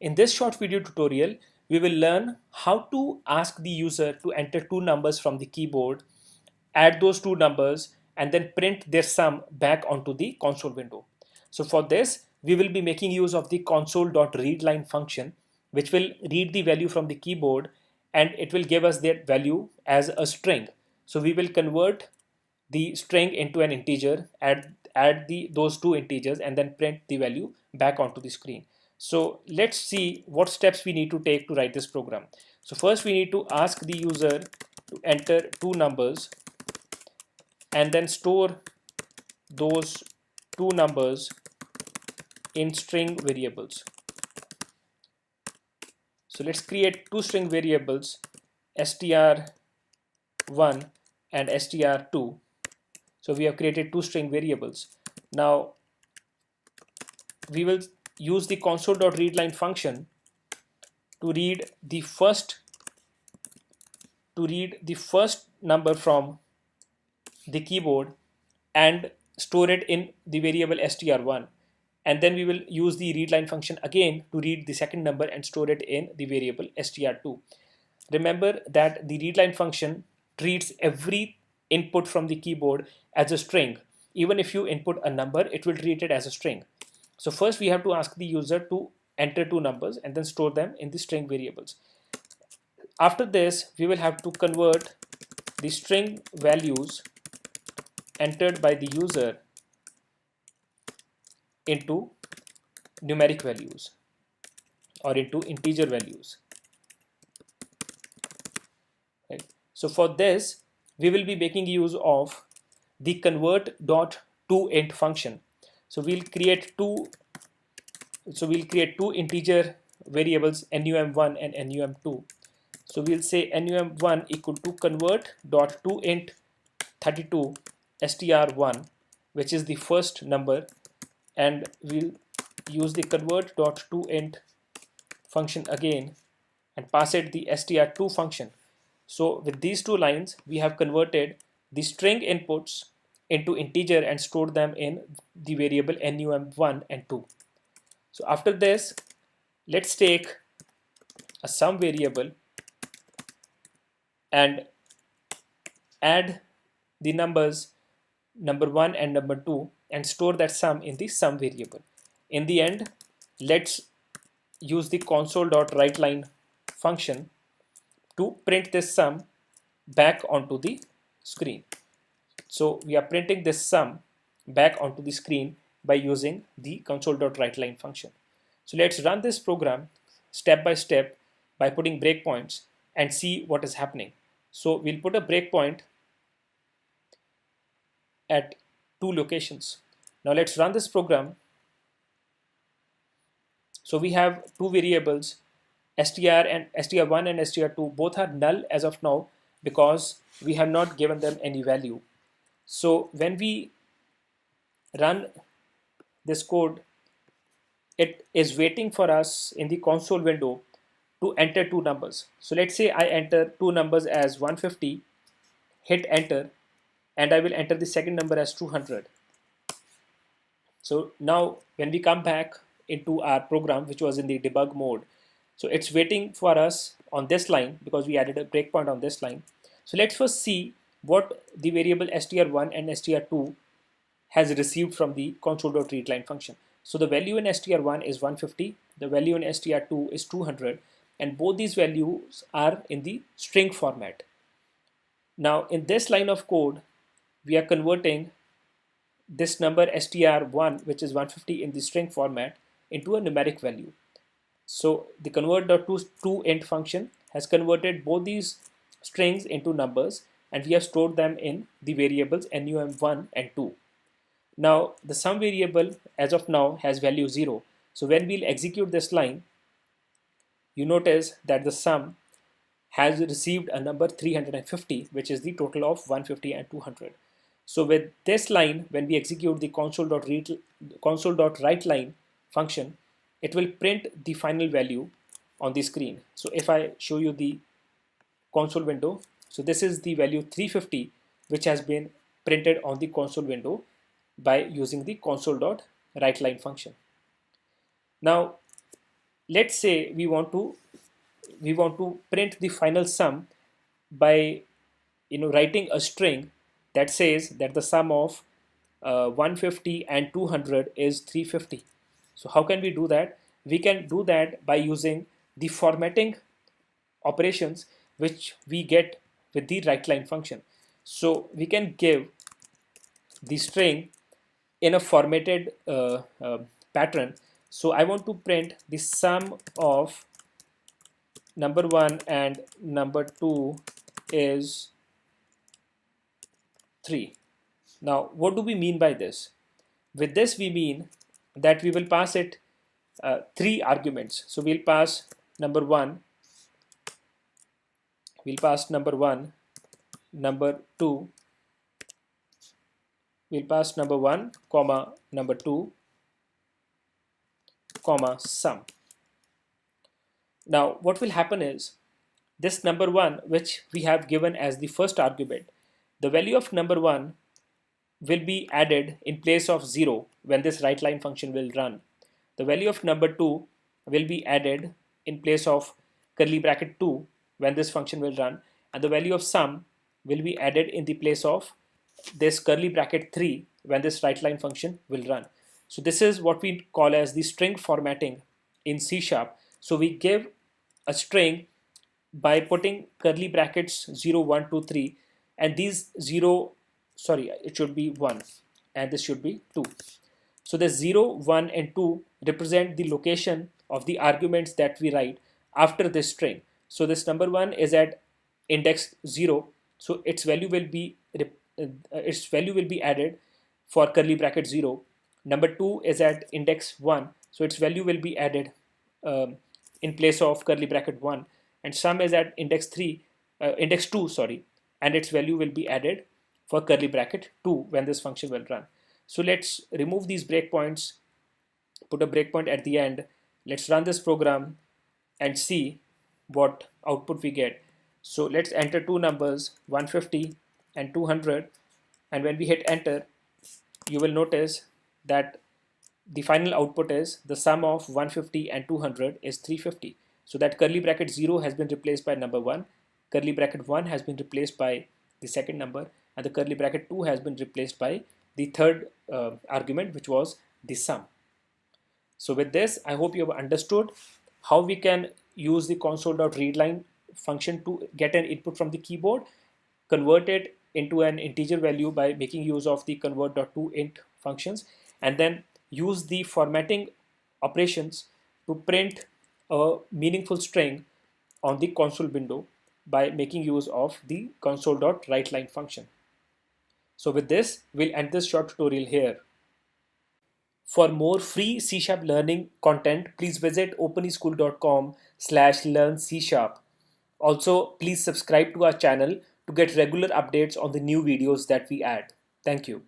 In this short video tutorial, we will learn how to ask the user to enter two numbers from the keyboard, add those two numbers, and then print their sum back onto the console window. So for this, we will be making use of the console.readLine function, which will read the value from the keyboard and it will give us that value as a string. So we will convert the string into an integer, add those two integers, and then print the value back onto the screen. So let's see what steps we need to take to write this program. So first we need to ask the user to enter two numbers and then store those two numbers in string variables. So let's create two string variables, str1 and str2. So we have created two string variables. Now we will use the console.readLine function to read the first number from the keyboard and store it in the variable str1, and then we will use the readLine function again to read the second number and store it in the variable str2. Remember that the readLine function treats every input from the keyboard as a string. Even if you input a number, it will treat it as a string. So first we have to ask the user to enter two numbers and then store them in the string variables. After this, we will have to convert the string values entered by the user into numeric values or into integer values. Right. So for this, we will be making use of the convert.toInt function. So we'll create two integer variables, num1 and num2. So we'll say num1 equal to convert.toInt 32 str1, which is the first number, and we'll use the convert.toInt function again and pass it the str2 function. So with these two lines, we have converted the string inputs into integer and stored them in the variable num1 and 2. So after this, let's take a sum variable and add the numbers number 1 and number 2 and store that sum in the sum variable. In the end, let's use the console.writeLine function to print this sum back onto the screen. So we are printing this sum back onto the screen by using the console.writeLine function. So let's run this program step by step by putting breakpoints and see what is happening. So we'll put a breakpoint at two locations. Now let's run this program. So we have two variables, str1 and str2, both are null as of now because we have not given them any value. So when we run this code, it is waiting for us in the console window to enter two numbers. So let's say I enter two numbers as 150, hit enter, and I will enter the second number as 200. So now when we come back into our program, which was in the debug mode, so it's waiting for us on this line because we added a breakpoint on this line. So let's first see what the variable str1 and str2 has received from the console.readLine function. So the value in str1 is 150, the value in str2 is 200, and both these values are in the string format. Now in this line of code, we are converting this number str1, which is 150 in the string format, into a numeric value. So the convert.toInt function has converted both these strings into numbers, and we have stored them in the variables num1 and 2. Now the sum variable as of now has value 0. So when we'll execute this line, you notice that the sum has received a number 350, which is the total of 150 and 200. So with this line, when we execute the console.writeLine function, it will print the final value on the screen. So if I show you the console window, so this is the value 350, which has been printed on the console window by using the console.writeLine function. Now let's say we want to print the final sum by writing a string that says that the sum of 150 and 200 is 350. So how can we do that? We can do that by using the formatting operations which we get with the writeLine function. So we can give the string in a formatted pattern. So I want to print the sum of number 1 and number 2 is 3. Now, what do we mean by this? With this, we mean that we will pass it three arguments. So we'll pass number 1, number 2, we'll pass number 1, comma, number 2, comma, sum. Now, what will happen is this number 1, which we have given as the first argument, the value of number 1 will be added in place of 0 when this writeLine function will run. The value of number 2 will be added in place of curly bracket 2 when this function will run, and the value of sum will be added in the place of this curly bracket 3 when this writeLine function will run. So this is what we call as the string formatting in C#. So we give a string by putting curly brackets 0, 1, 2, 3, and these 0, sorry, it should be 1 and this should be 2. So the 0, 1 and 2 represent the location of the arguments that we write after this string. So this number 1 is at index 0, so its value will be added for curly bracket 0. Number 2 is at index 1, so its value will be added in place of curly bracket 1, and sum is at index 2, sorry, and its value will be added for curly bracket 2 when this function will run. So let's remove these breakpoints, put a breakpoint at the end. Let's run this program and see what output we get. So let's enter two numbers, 150 and 200, and when we hit enter, you will notice that the final output is the sum of 150 and 200 is 350. So that curly bracket 0 has been replaced by number 1, curly bracket 1 has been replaced by the second number, and the curly bracket 2 has been replaced by the third argument, which was the sum. So with this, I hope you have understood how we can use the console.readline function to get an input from the keyboard, convert it into an integer value by making use of the convert.toInt functions, and then use the formatting operations to print a meaningful string on the console window by making use of the console.writeLine function. So with this, we'll end this short tutorial here. For more free C# learning content, please visit openeschool.com/learn C#. Also, please subscribe to our channel to get regular updates on the new videos that we add. Thank you.